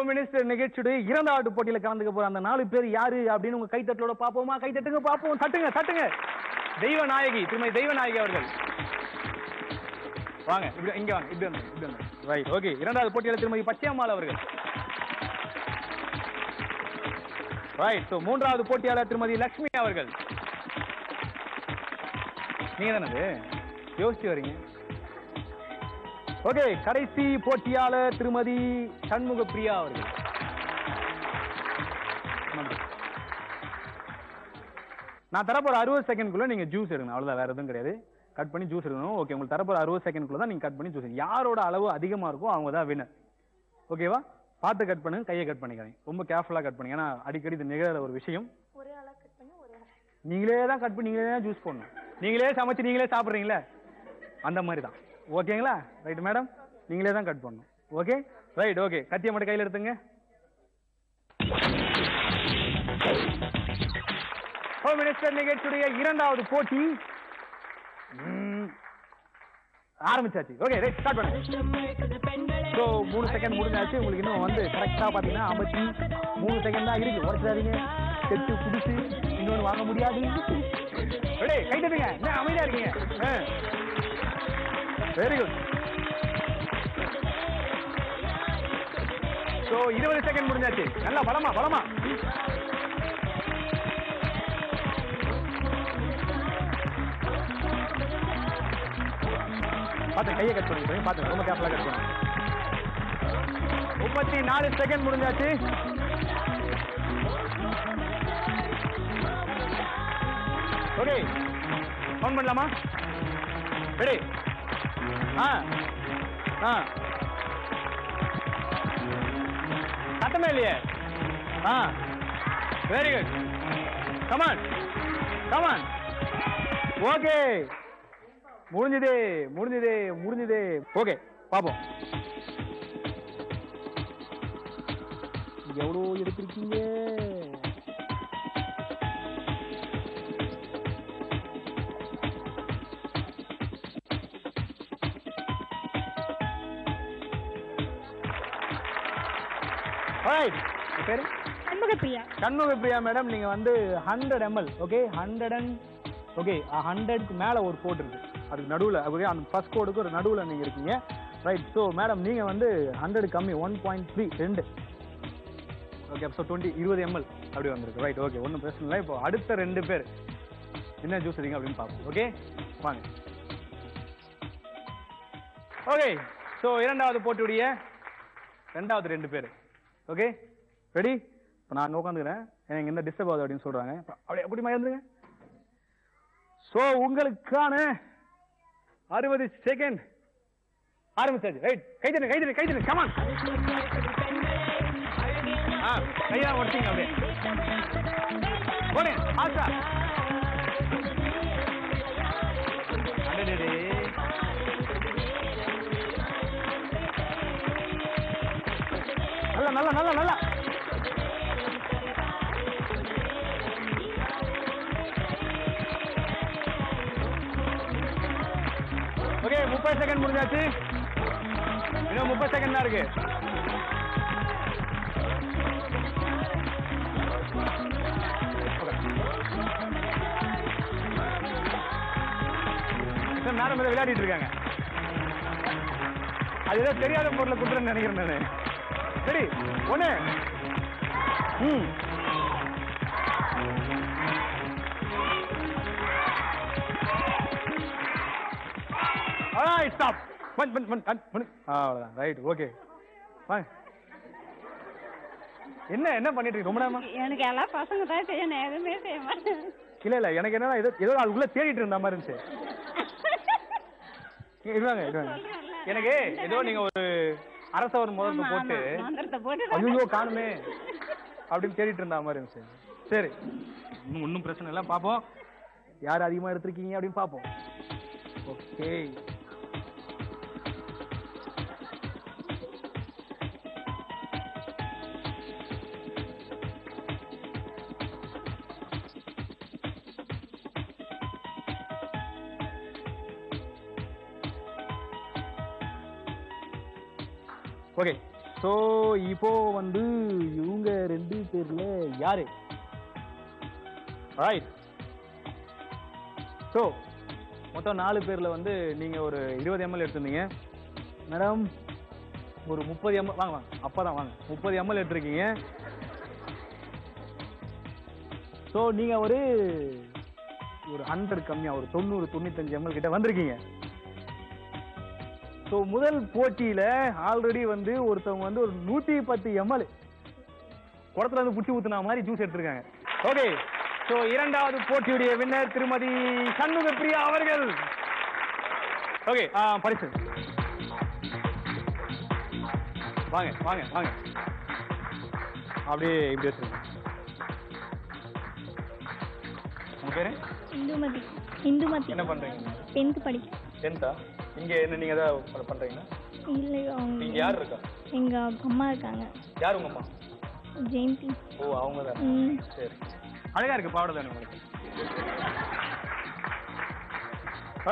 Minister நிகழ்ச்சியுடைய இரண்டாவது போட்டியில கலந்துக்க போற அந்த 4 பேர் யாரு அப்படின்னு உங்க கைத்தட்டலோட பாப்போமா? கைத்தட்டுங்க பாப்போம். தட்டுங்க தட்டுங்க. தெய்வநாயகி திருமதி தெய்வநாயகி அவர்கள் வாங்க. இங்க வாங்க. இப்படி வந்து ரைட். ஓகே. இரண்டாவது போட்டியில திருமதி பச்சையம்மாள் அவர்கள் ரைட். சோ மூன்றாவது போட்டியாளர் திருமதி லட்சுமி அவர்கள். நீங்க தானே யோசிச்சு வரீங்க. ஓகே. கடைசி போட்டியாளர் திருமதி சண்முக பிரியா அவர்கள். நான் தரப்போற 60 செகண்ட்குள்ள நீங்க ஜூஸ் எடுக்கணும். அவ்வளவுதான், வேற எதுவும் கிடையாது. கட் பண்ணி ஜூஸ் எடுக்கணும். ஓகே. உங்களுக்கு தரப்போற 60 செகண்ட்குள்ள தான் நீங்க கட் பண்ணி ஜூஸ். யாரோட அளவு அதிகமா இருக்கோ அவங்க தான் வின்னர். ஓகேவா? பார்த்து கட் பண்ணுங்க, கையை கட் பண்ணிக்காதீங்க. ரொம்ப கேர்ஃபுல்லா கட் பண்ணுங்க. ஏன்னா அடிக்கடி இது நிகழற ஒரு விஷயம். நீங்களே தான் கட் பண்ணி நீங்களே தான் ஜூஸ் போடணும். நீங்களே சமைச்சு நீங்களே சாப்பிடுறீங்களா அந்த மாதிரி தான். ஓகேங்களா? ரைட் மேடம், நீங்களே தான் கட் பண்ணணும். Okay right. ஓகே. கத்தியை மட்டும் கையில் எடுத்துங்க. ஹோம் மினிஸ்டர் நிகழ்ச்சியுடைய இரண்டாவது போட்டி ஆரம்பிச்சாச்சு. ஓகே ரைட், ஸ்டார்ட் பண்ணுங்க. ஸோ 3 செகண்ட் முடிஞ்சாச்சு. உங்களுக்கு இன்னும் வந்து கரெக்டா பாத்தீங்கன்னா 53 செகண்ட் தான் இருக்கு. உடச்சாதீங்க, செட்டு புடிச்சு இன்னொன்னு வாங்க முடியாது. கை தட்டுங்க. என்ன அமைதியா இருக்கீங்க? Very good. ஸோ 20 செகண்ட் முடிஞ்சாச்சு. நல்லா பலமா பலமா. பார்த்து கையை கட் பண்ணி பார்த்து ரொம்ப கேப்ல கட் பண்ணுங்க. 34 செகண்ட் முடிஞ்சாச்சு. ஓகே, ஆன் பண்ணலாமா? ரெடி? சத்தமே இல்லையே. Very good. Come on come on. Okay, முடிஞ்சது முடிஞ்சது முடிஞ்சது. ஓகே, பாப்போம் எவ்வளோ எடுத்திருக்கீங்க. பேரு சண்முகப்பிரியா. சண்முகப்பிரியா மேடம், நீங்க வந்து 100 ml. ஓகே, 100க்கு மேல ஒரு கோட் இருக்கு. அதுக்கு நடுவுல அந்த ஃபர்ஸ்ட் கோடுக்கு ஒரு நடுவுல நீங்க இருக்கீங்க. ரைட். ஸோ மேடம் நீங்க வந்து 100 கம்மி 1.3 2. ஓகே, ஸோ 20 ml அப்படி வந்திருக்கு. ரைட். ஓகே, ஒன்றும் பிரச்சனை இல்லை. இப்போ அடுத்த 2 பேர் என்ன ஜூஸ் எடுங்க அப்படின்னு பார்ப்போம். ஓகே, வாங்க. ஓகே, ஸோ இரண்டாவது போட்டியுடைய ரெண்டாவது 2 பேர். Okay, ready? இப்போ நான் உட்காந்துக்கிறேன், எனக்கு என்ன டிஸ்டர்ப் ஆகுது அப்படின்னு சொல்றாங்க. அப்படி அப்படி மறந்துருங்க. ஸோ உங்களுக்கான 60 செகண்ட் ஆரம்பிச்சாச்சு. ரைட். கைதட்டு கைதட்டு கைதட்டு. கமான். கையா ஒட்டிங்க அப்படியே போனே. ஆச்சா நல்லா நல்லா நல்லா நல்லா. ஓகே, 30 செகண்ட் முடிஞ்சாச்சு. இன்னும் 30 செகண்ட் தான் இருக்கு. நேரம் விளையாடிட்டு இருக்காங்க. அது ஏதோ தெரியாத பொருளை கொடுத்துருன்னு நினைக்கிறேன் நானு. சரி, ஒண்ணு. ஸ்டாப். அவ்வளவுதான். ரைட். ஓகே, என்ன என்ன பண்ணிட்டு இருக்கு ரொம்ப நேரமா? எனக்கு எல்லா பசங்க தான் செய்யணும், எதுவுமே செய்ய மாட்டேன். இல்ல இல்ல, எனக்கு என்ன ஏதோ அதுக்குள்ள தேடிட்டு இருந்த மாதிரி இருந்துச்சு. எனக்கு ஏதோ நீங்க ஒரு அரசவர் முதல்ல போட்டு ஐயோ காணுமே அப்படின்னு தேடிட்டு இருந்த மாதிரி இருந்துச்சு. சரி, ஒன்னும் பிரச்சனை இல்லை. பாப்போம் யார் அதிகமா எடுத்திருக்கீங்க அப்படின்னு பாப்போம். Okay, okay. ஸோ இப்போ வந்து இவங்க 2 பேர்ல யாரு? ரைட். ஸோ மொத்தம் 4 பேர்ல வந்து நீங்க ஒரு 20 ml எடுத்திருந்தீங்க மேடம். ஒரு 30 ml வாங்க வாங்க அப்பதான் வாங்க 30 ml எடுத்திருக்கீங்க. ஸோ நீங்க ஒரு 100 கம்மியா ஒரு 90-95 ml கிட்ட வந்திருக்கீங்க. ஸோ முதல் போட்டியில ஆல்ரெடி வந்து ஒருத்தவங்க வந்து ஒரு 110 ml குடத்துல வந்து புடிச்சு ஊத்துன மாதிரி ஜூஸ் எடுத்திருக்காங்க. ஓகே. ஸோ இரண்டாவது போட்டியுடைய வின்னர் திருமதி சண்முக பிரியா அவர்கள். ஓகே. பரிசு வாங்க வாங்க வாங்க அப்படியே இப்படி வச்சுருங்க. உங்க பேரு? இந்துமதி. இந்துமதி. என்ன பண்றீங்க? 10th படிக்கிறேன். 10th இங்க என்ன நீங்க ஏதாவது பண்றீங்களா? இல்லை, அவங்க நீங்க யார் இருக்கா? எங்க அம்மா இருக்காங்க. யார் உங்க அம்மா? ஜெயந்தி. ஓ அவங்க தான். சரி. அழகா இருக்கு பாவாடை தானே உங்களுக்கு.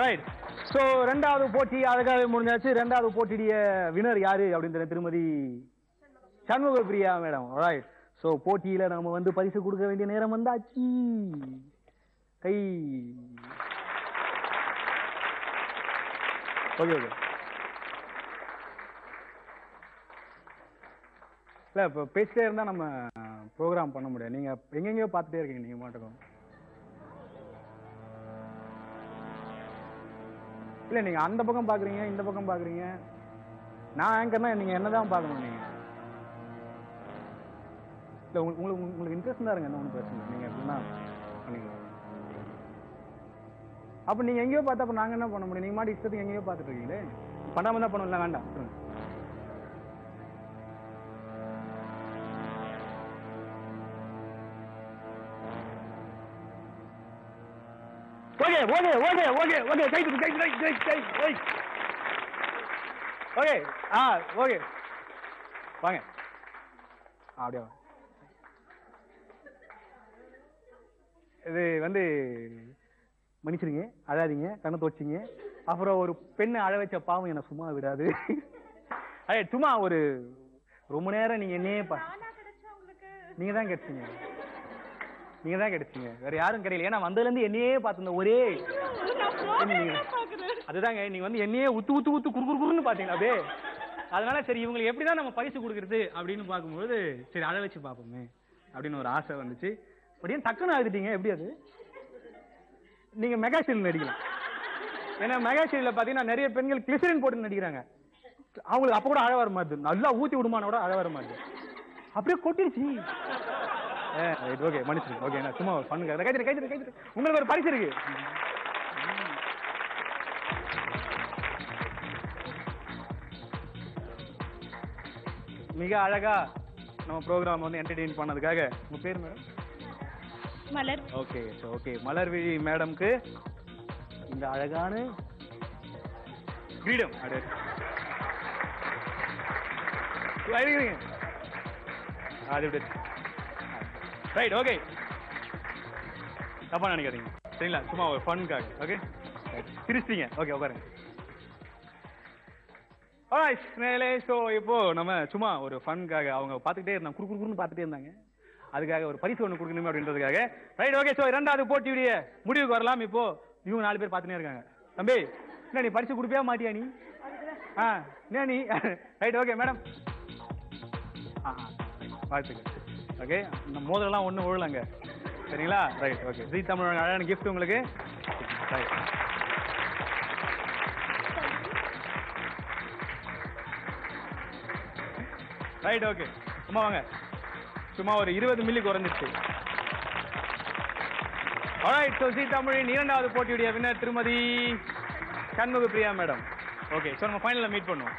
ரைட். ஸோ ரெண்டாவது போட்டி அழகாவே முடிஞ்சாச்சு. ரெண்டாவது போட்டியுடைய வினர் யாரு அப்படின்னு திருமதி Shanmuga Priya madam. Right. So போட்டியில நம்ம வந்து பரிசு கொடுக்க வேண்டிய நேரம் வந்தாச்சு. கை ஓகே ஓகே. இல்லை இப்போ பேசிட்டே இருந்தால் நம்ம ப்ரோக்ராம் பண்ண முடியாது. நீங்கள் எங்கெங்கேயோ பார்த்துட்டே இருக்கீங்க நீங்கள் மாட்டுக்கும். இல்லை நீங்கள் அந்த பக்கம் பார்க்குறீங்க இந்த பக்கம் பார்க்குறீங்க. நான் ஆங்கர்னா நீங்கள் என்ன தான் பார்க்கணும். நீங்கள் இல்லை உங்களுக்கு இன்ட்ரெஸ்ட் தான் இருங்க. என்ன ஒன்றும் பிரச்சனை இல்லை. நீங்கள் எப்படின்னா பண்ணிக்கலாம். அப்போ நீங்கள் எங்கேயோ பார்த்தா அப்போ நாங்கள் என்ன பண்ண முடியும்? நீங்கள் மாட்டி இஷ்டத்துக்கு எங்கேயோ பார்த்துட்டு இருக்கீங்களே. பண்ணாமல் தான் பண்ணல. வேண்டாம். Okay okay okay okay okay கை கை கை கை கை ஓய் ஓகே. ஓகே வாங்க அப்படியே வாங்க. இது வந்து மன்னிச்சிருங்க, அழாதீங்க, கண்ணை தோச்சிங்க. அப்புறம் ஒரு பெண்ணை அழ வச்ச பாவம் என்னை சும்மா விடாது. அதே சும்மா ஒரு ரொம்ப நேரம் நீங்க என்னையே நீங்க தான் கிடைச்சீங்க. நீங்க தான் கிடைச்சீங்க, வேற யாரும் கிடையாது. ஏன்னா வந்ததுல இருந்து என்னையே பார்த்துருந்த ஒரே அதுதாங்க. நீங்க வந்து என்னையே உத்து உத்து உத்து குறுன்னு பாத்தீங்களா அப்படியே. அதனால சரி இவங்களுக்கு எப்படிதான் நம்ம பரிசு கொடுக்கறது அப்படின்னு பார்க்கும்போது சரி அழ வச்சு பார்ப்போமே அப்படின்னு ஒரு ஆசை வந்துச்சு. அப்படியே டக்குன்னு ஆகிட்டீங்க. எப்படி அது? நீங்க மெகா சீரியல் நடிக்கலாம். ஏன்னா மெகா சீரியல்ல பாத்தீங்கன்னா நிறைய பெண்கள் கிளிசரின் போட்டு நடிக்கிறாங்க. அவங்களுக்கு அப்ப கூட அழ வர மாட்டேது. நல்லா ஊத்தி விடுமான கூட அழ வர மாட்டேது. அப்படியே கொட்டிருச்சு. ஓகே மன்னிச்சிருங்க. ஓகே நான் சும்மா பண்ணுங்க. கைது உங்களுக்கு ஒரு பரிசு இருக்கு. மிக அழகா நம்ம ப்ரோக்ராம் வந்து என்டர்டெயின் பண்ணதுக்காக. உங்க பேர் madam? Malar. Okay okay. Malarvizhi மேடம்க்கு இந்த அழகான கிரீடம் ரைட். ஓகே தப்பா நினைக்காதீங்க சரிங்களா, சும்மா ஒரு ஃபன்காக. ஓகே சிரிச்சிட்டீங்க. ஓகே உட்காருங்க. ஸோ இப்போ நம்ம சும்மா ஒரு ஃபன்காக அவங்க பார்த்துக்கிட்டே இருந்தாங்க, குறுக்குன்னு பார்த்துட்டே இருந்தாங்க. அதுக்காக ஒரு பரிசு ஒன்று கொடுக்கணுமே அப்படின்றதுக்காக. ரைட். ஓகே. ஸோ இரண்டாவது போட்டியுடைய முடிவுக்கு வரலாம். இப்போ இவங்க 4 பேர் பார்த்துட்டே இருக்காங்க. தம்பி என்ன நீ பரிசு கொடுப்பியா மாட்டியா நீ? என்ன நீ? ரைட். ஓகே மேடம் வாழ்த்துக்கள். ஓகே இந்த மோதலாம் ஒன்றும் விழலங்க சரிங்களா. ரைட். ஓகே ஜீ தமிழ் அழகான கிஃப்ட் உங்களுக்கு. ரைட். ரைட். ஓகே சும்மா வாங்க. சும்மா ஒரு 20 மில்லி குறைஞ்சிச்சு. ஆல்ரைட். ஸோ ஜீ தமிழின் இரண்டாவது போட்டியுடைய வின்னர் திருமதி Shanmuga Priya madam. Okay so நம்ம ஃபைனலில் மீட் பண்ணுவோம்.